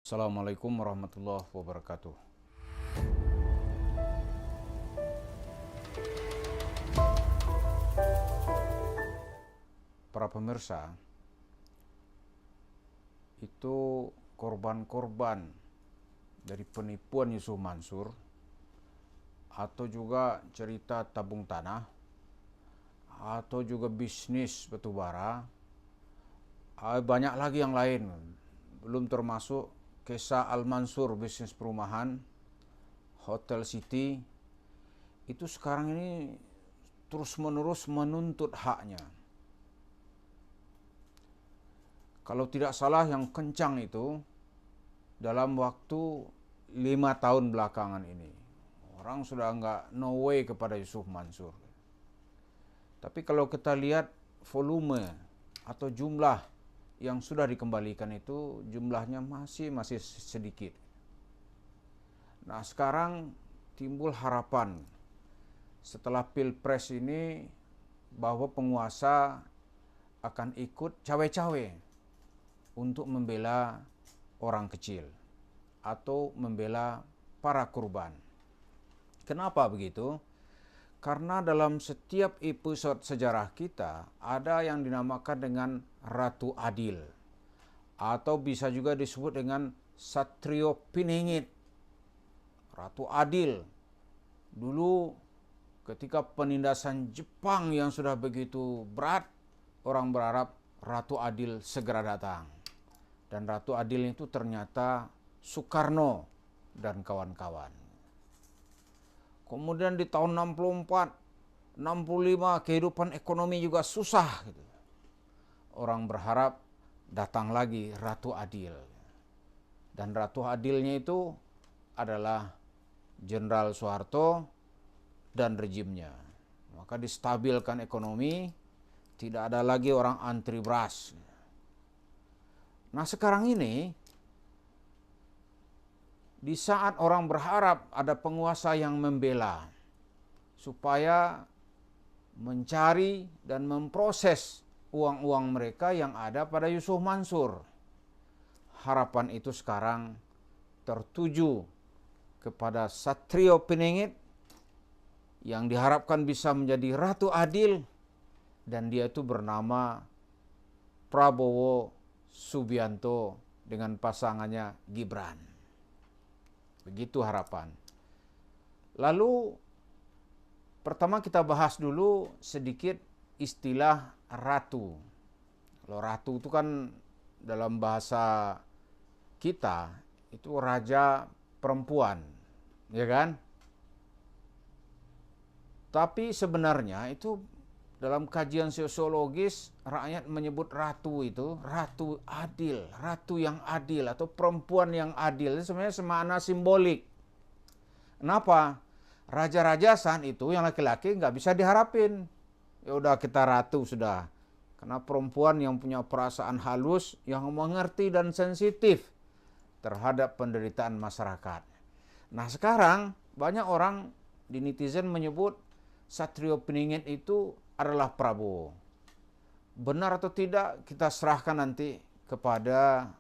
Assalamualaikum warahmatullahi wabarakatuh. Para pemirsa, itu korban-korban dari penipuan Yusuf Mansur atau juga cerita tabung tanah atau juga bisnis batubara, banyak lagi yang lain, belum termasuk kisah Al-Mansur bisnis perumahan, Hotel City, itu sekarang ini terus-menerus menuntut haknya. Kalau tidak salah yang kencang itu dalam waktu 5 tahun belakangan ini. Orang sudah nggak no way kepada Yusuf Mansur. Tapi kalau kita lihat volume atau jumlah yang sudah dikembalikan itu jumlahnya masih sedikit. Nah, sekarang timbul harapan setelah Pilpres ini bahwa penguasa akan ikut cawe-cawe untuk membela orang kecil atau membela para korban. Kenapa begitu? Karena dalam setiap episode sejarah kita ada yang dinamakan dengan Ratu Adil atau bisa juga disebut dengan Satrio Piningit. Ratu Adil dulu ketika penindasan Jepang yang sudah begitu berat, orang berharap Ratu Adil segera datang. Dan Ratu Adil itu ternyata Soekarno dan kawan-kawan. Kemudian di tahun 64, 65 kehidupan ekonomi juga susah. Gitu. Orang berharap datang lagi Ratu Adil. Dan Ratu Adilnya itu adalah Jenderal Soeharto dan rejimnya. Maka distabilkan ekonomi, tidak ada lagi orang antri beras. Nah, sekarang ini di saat orang berharap ada penguasa yang membela supaya mencari dan memproses uang-uang mereka yang ada pada Yusuf Mansur. Harapan itu sekarang tertuju kepada Satrio Piningit yang diharapkan bisa menjadi Ratu Adil, dan dia itu bernama Prabowo Subianto dengan pasangannya Gibran. Begitu harapan. Lalu pertama kita bahas dulu sedikit istilah ratu. Kalau ratu itu kan dalam bahasa kita itu raja perempuan, ya kan? Tapi sebenarnya itu dalam kajian sosiologis rakyat menyebut ratu itu ratu adil, ratu yang adil atau perempuan yang adil. Itu sebenarnya semakna simbolik. Kenapa? Raja-raja saat itu yang laki-laki nggak bisa diharapin. Ya udah kita ratu sudah. Karena perempuan yang punya perasaan halus, yang mengerti dan sensitif terhadap penderitaan masyarakat. Nah, sekarang banyak orang di netizen menyebut Satrio Piningit itu adalah Prabowo. Benar atau tidak kita serahkan nanti kepada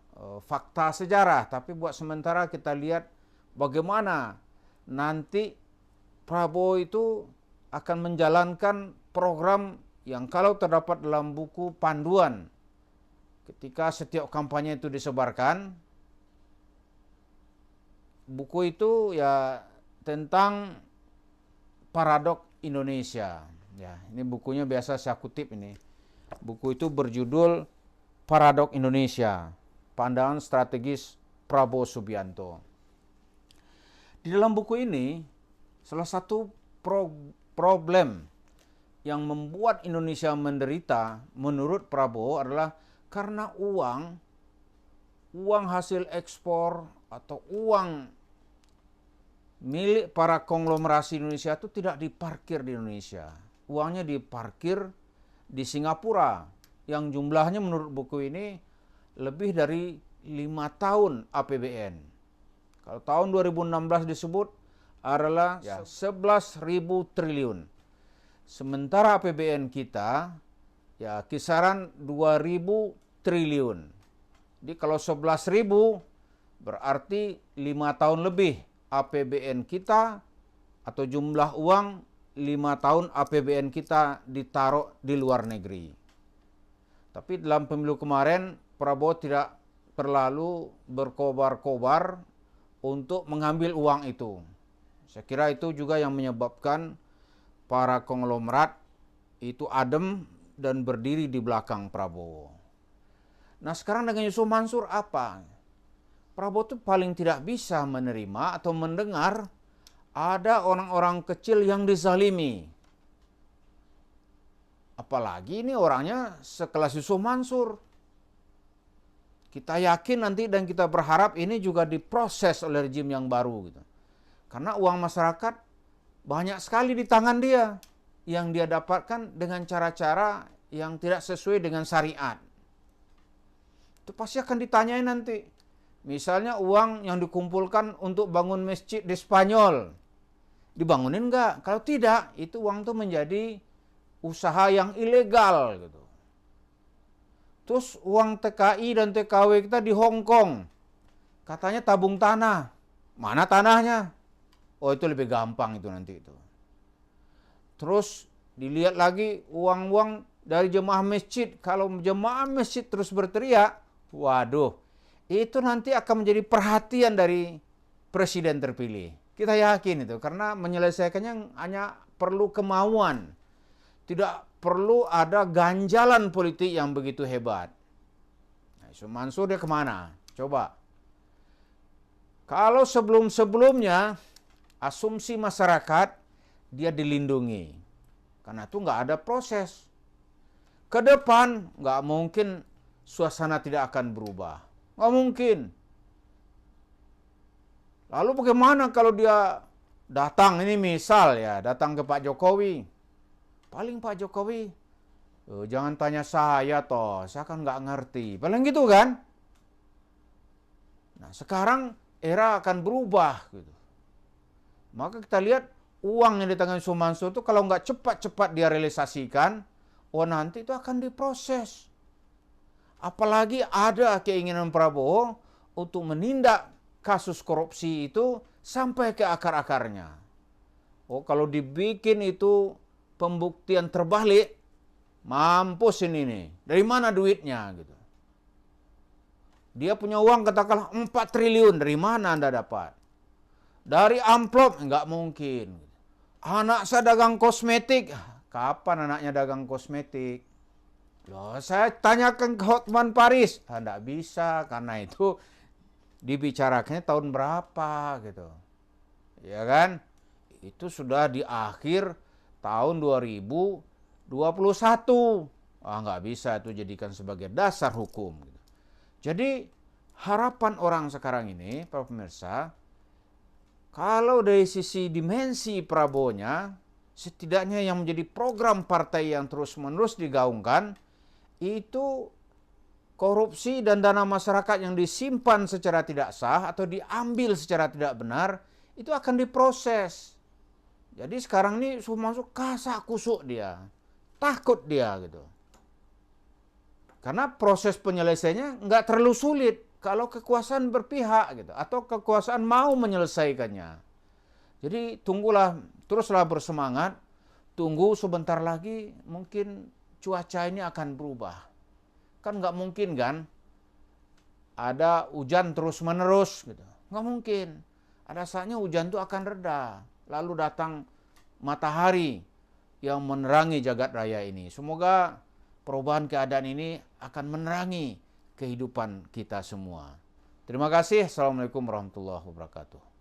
fakta sejarah. Tapi buat sementara kita lihat bagaimana nanti Prabowo itu akan menjalankan program yang kalau terdapat dalam buku panduan ketika setiap kampanye itu disebarkan. Buku itu ya tentang paradok Indonesia. Ya, ini bukunya biasa saya kutip ini. Buku itu berjudul Paradok Indonesia, Pandangan Strategis Prabowo Subianto. Di dalam buku ini, salah satu problem yang membuat Indonesia menderita menurut Prabowo adalah karena uang hasil ekspor atau uang milik para konglomerasi Indonesia itu tidak diparkir di Indonesia. Uangnya diparkir di Singapura yang jumlahnya menurut buku ini lebih dari 5 tahun APBN. Kalau tahun 2016 disebut adalah 11.000 triliun. Sementara APBN kita ya kisaran 2.000 triliun. Jadi kalau 11.000 Berarti 5 tahun lebih APBN kita atau jumlah uang 5 tahun APBN kita ditaruh di luar negeri. Tapi dalam pemilu kemarin Prabowo tidak terlalu berkobar-kobar untuk mengambil uang itu. Saya kira itu juga yang menyebabkan para konglomerat itu adem dan berdiri di belakang Prabowo. Nah sekarang dengan Yusuf Mansur apa? Prabowo itu paling tidak bisa menerima atau mendengar ada orang-orang kecil yang dizalimi. Apalagi ini orangnya sekelas Yusuf Mansur. Kita yakin nanti dan kita berharap ini juga diproses oleh rejim yang baru gitu. Karena uang masyarakat banyak sekali di tangan dia yang dia dapatkan dengan cara-cara yang tidak sesuai dengan syariat. Itu pasti akan ditanyain nanti. Misalnya uang yang dikumpulkan untuk bangun masjid di Spanyol, dibangunin enggak? Kalau tidak, itu uang itu menjadi usaha yang ilegal gitu. Terus uang TKI dan TKW kita di Hong Kong, katanya tabung tanah. Mana tanahnya? Oh itu lebih gampang itu nanti itu. Terus dilihat lagi uang-uang dari jemaah masjid. Kalau jemaah masjid terus berteriak, waduh, itu nanti akan menjadi perhatian dari presiden terpilih. Kita yakin itu, karena menyelesaikannya hanya perlu kemauan. Tidak perlu ada ganjalan politik yang begitu hebat. Nah, Yusuf Mansur dia kemana? Coba. Kalau sebelum-sebelumnya asumsi masyarakat dia dilindungi. Karena itu nggak ada proses. Ke depan nggak mungkin suasana tidak akan berubah. Nggak mungkin. Lalu bagaimana kalau dia datang, ini misal ya, datang ke Pak Jokowi. Paling Pak Jokowi, jangan tanya saya toh, saya kan nggak ngerti. Paling gitu kan. Nah sekarang era akan berubah gitu. Maka kita lihat uang yang di tangan Yusuf Mansur itu kalau nggak cepat-cepat dia realisasikan, nanti itu akan diproses. Apalagi ada keinginan Prabowo untuk menindak kasus korupsi itu sampai ke akar-akarnya. Kalau dibikin itu pembuktian terbalik, mampus ini nih. Dari mana duitnya gitu. Dia punya uang katakanlah 4 triliun, dari mana Anda dapat? Dari amplop, enggak mungkin. Anak saya dagang kosmetik, kapan anaknya dagang kosmetik? Loh, saya tanyakan ke Hotman Paris, enggak bisa karena itu dibicarakannya tahun berapa gitu. Ya kan? Itu sudah di akhir tahun 2021. Nggak bisa itu jadikan sebagai dasar hukum. Jadi harapan orang sekarang ini, para pemirsa, kalau dari sisi dimensi Prabowo-nya, setidaknya yang menjadi program partai yang terus-menerus digaungkan, itu korupsi dan dana masyarakat yang disimpan secara tidak sah atau diambil secara tidak benar, itu akan diproses. Jadi sekarang ini masuk kasak kusuk dia. Takut dia gitu. Karena proses penyelesaiannya nggak terlalu sulit kalau kekuasaan berpihak gitu. Atau kekuasaan mau menyelesaikannya. Jadi tunggulah, teruslah bersemangat. Tunggu sebentar lagi mungkin cuaca ini akan berubah. Kan nggak mungkin kan ada hujan terus-menerus gitu. Nggak mungkin. Ada saatnya hujan itu akan reda. Lalu datang matahari yang menerangi jagat raya ini. Semoga perubahan keadaan ini akan menerangi kehidupan kita semua. Terima kasih. Assalamualaikum warahmatullahi wabarakatuh.